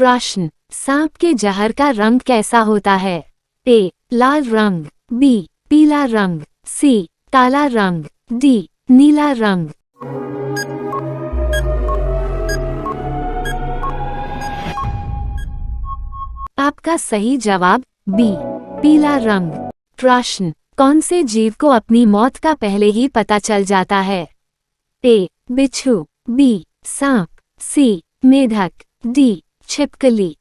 प्रश्न, सांप के जहर का रंग कैसा होता है? ए. लाल रंग, बी. पीला रंग, सी. काला रंग, डी. नीला रंग। आपका सही जवाब बी. पीला रंग। प्रश्न, कौन से जीव को अपनी मौत का पहले ही पता चल जाता है? ए. बिच्छू, बी. सांप, सी. मेढक, डी. छिपकली।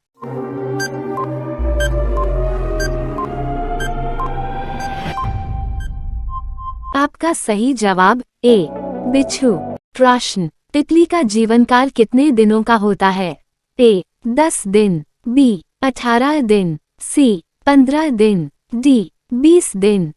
आपका सही जवाब ए. बिच्छू। प्रश्न, तितली का जीवन काल कितने दिनों का होता है? ए. 10 दिन, बी. 18 दिन, सी. 15 दिन, डी. 20 दिन।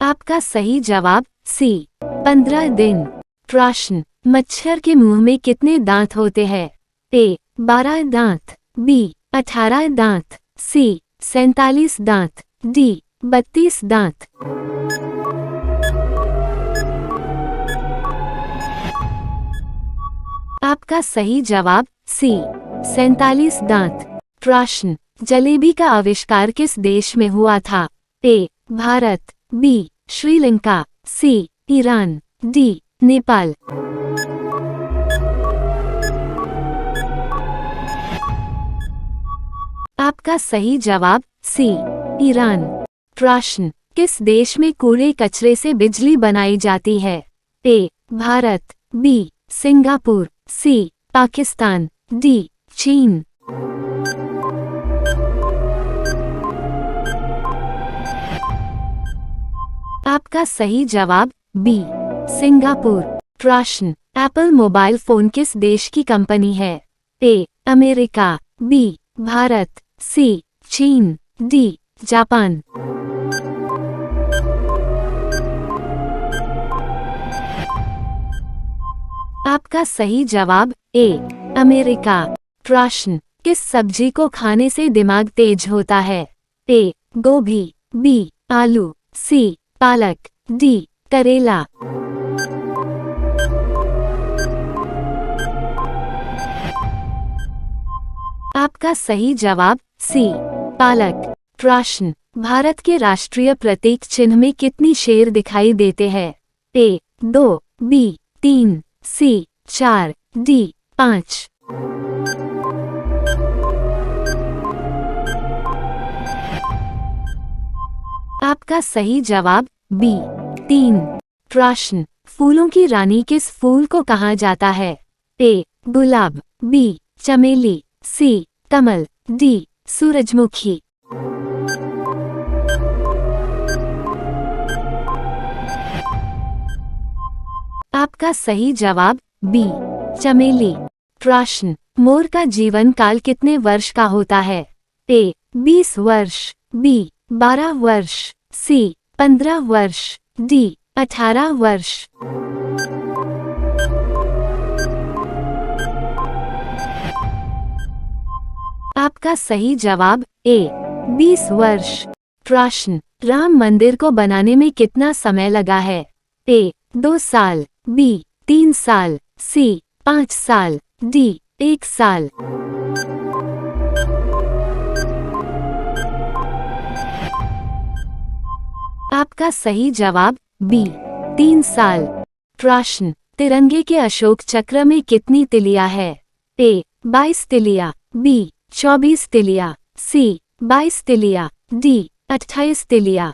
आपका सही जवाब सी. 15 दिन। प्रश्न, मच्छर के मुंह में कितने दांत होते हैं? ए. 12 दांत, बी. 18 दांत, सी. 47 दांत, डी. 32 दांत। आपका सही जवाब सी. 47 दांत। प्रश्न, जलेबी का आविष्कार किस देश में हुआ था? A. Bharat, B. Sri Lanka, C. Iran, D. Nepal. आपका सही जवाब सी. ईरान। प्रश्न, किस देश में कूड़े कचरे से बिजली बनाई जाती है? A. Bharat, B. Singapore, C. Pakistan, D. चीन। आपका सही जवाब बी. सिंगापुर। प्रश्न, एप्पल मोबाइल फोन किस देश की कंपनी है? A. America, B. Bharat, C. चीन, डी. जापान। आपका सही जवाब ए. अमेरिका। प्रश्न, किस सब्जी को खाने से दिमाग तेज होता है? ए. गोभी, बी. आलू, सी. पालक, डी. करेला। आपका सही जवाब सी. पालक। प्रश्न, भारत के राष्ट्रीय प्रतीक चिन्ह में कितनी शेर दिखाई देते हैं? ए. 2, बी. 3, सी. 4, डी. 5। आपका सही जवाब बी. 3। प्रश्न, फूलों की रानी किस फूल को कहा जाता है? ए. गुलाब, बी. चमेली, सी. कमल, डी. सूरजमुखी। आपका सही जवाब बी. चमेली। प्रश्न, मोर का जीवन काल कितने वर्ष का होता है? ए. 20 वर्ष, बी. 12 वर्ष, सी. 15 वर्ष, डी. 18 वर्ष। आपका सही जवाब ए. 20 वर्ष। प्रश्न, राम मंदिर को बनाने में कितना समय लगा है? ए. 2 साल, बी. 3 साल, सी. 5 साल, डी. 1 साल। आपका सही जवाब बी. 3 साल। प्रश्न, तिरंगे के अशोक चक्र में कितनी तिलिया है? ए. 22 तिलिया, बी. 24 तिलिया, सी. 22 तिलिया, डी. 28 तिलिया।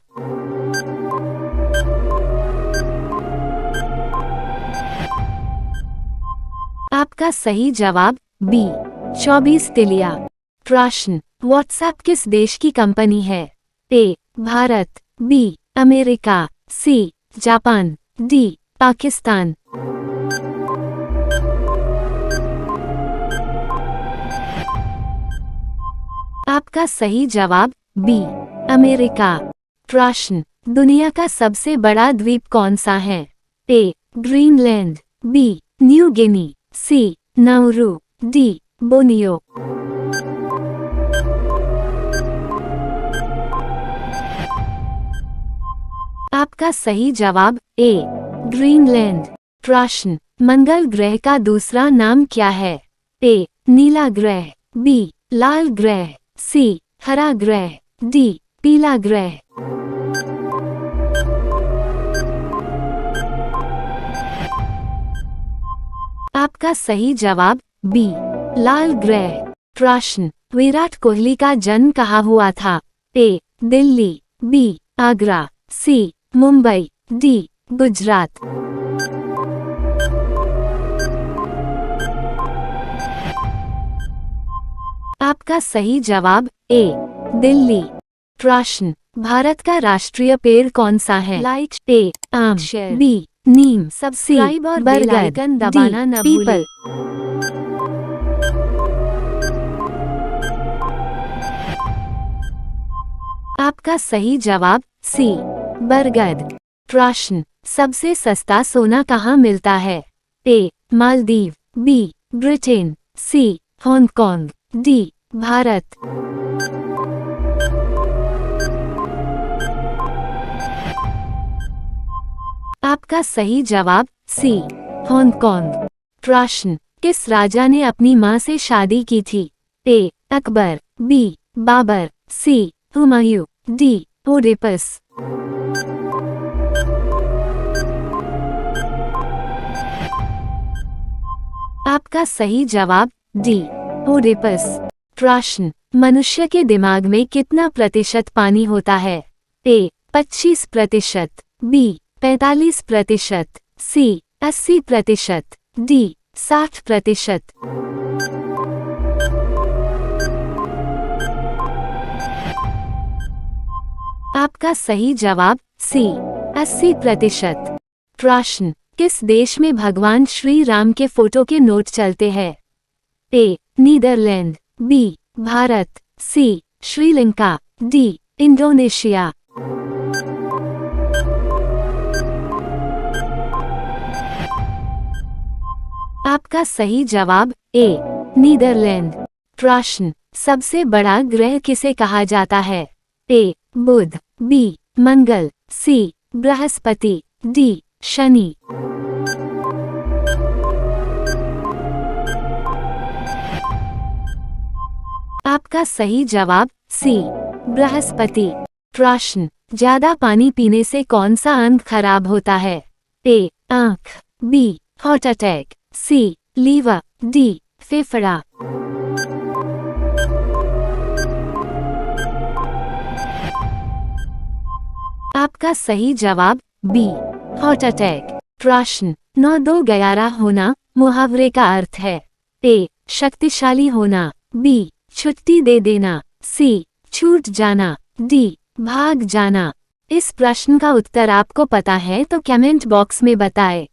आपका सही जवाब बी. 24 तिलिया। प्रश्न, व्हाट्सएप किस देश की कंपनी है? A. Bharat, B. America, C. Japan, D. Pakistan. आपका सही जवाब बी. अमेरिका। प्रश्न, दुनिया का सबसे बड़ा द्वीप कौन सा है? A. Greenland, B. New Guinea, C. Nauru, D. Borneo. आपका सही जवाब ए. ग्रीनलैंड। प्रश्न, मंगल ग्रह का दूसरा नाम क्या है? ए नीला ग्रह, बी लाल ग्रह, सी हरा ग्रह, डी पीला ग्रह। आपका सही जवाब बी लाल ग्रह। प्रश्न, विराट कोहली का जन्म कहाँ हुआ था? ए दिल्ली, बी आगरा, सी मुंबई, डी गुजरात। आपका सही जवाब ए दिल्ली। प्रश्न, भारत का राष्ट्रीय पेड़ कौन सा है? लाइक ए आम, बी नीम, सब्सक्राइब और बेल आइकन दबाना न भूलें। आपका सही जवाब सी बरगद। प्रश्न, सबसे सस्ता सोना कहाँ मिलता है? ए मालदीव, बी ब्रिटेन, सी हांगकांग, डी भारत। आपका सही जवाब सी हांगकांग। प्रश्न, किस राजा ने अपनी मां से शादी की थी? ए अकबर, बी बाबर, सी हुमायूं, डी ओडिपस। आपका सही जवाब डी ओडिपस। प्रश्न, मनुष्य के दिमाग में कितना प्रतिशत पानी होता है? ए 25%, बी 45%, सी 80%, डी 60%। आपका सही जवाब सी 80%। प्रश्न, किस देश में भगवान श्री राम के फोटो के नोट चलते हैं? ए नीदरलैंड, बी भारत, सी श्रीलंका, डी इंडोनेशिया। आपका सही जवाब ए नीदरलैंड। प्रश्न, सबसे बड़ा ग्रह किसे कहा जाता है? ए बुध, बी मंगल, सी बृहस्पति, डी शनि। आपका सही जवाब सी बृहस्पति। प्रश्न, ज्यादा पानी पीने से कौन सा अंग खराब होता है? ए आंख, B heart attack, C liver, D फेफड़ा। आपका सही जवाब बी हार्ट अटैक। प्रश्न, 9-2-11 होना मुहावरे का अर्थ है? ए शक्तिशाली होना, बी छुट्टी दे देना, सी छूट जाना, डी भाग जाना। इस प्रश्न का उत्तर आपको पता है तो कमेंट बॉक्स में बताएं।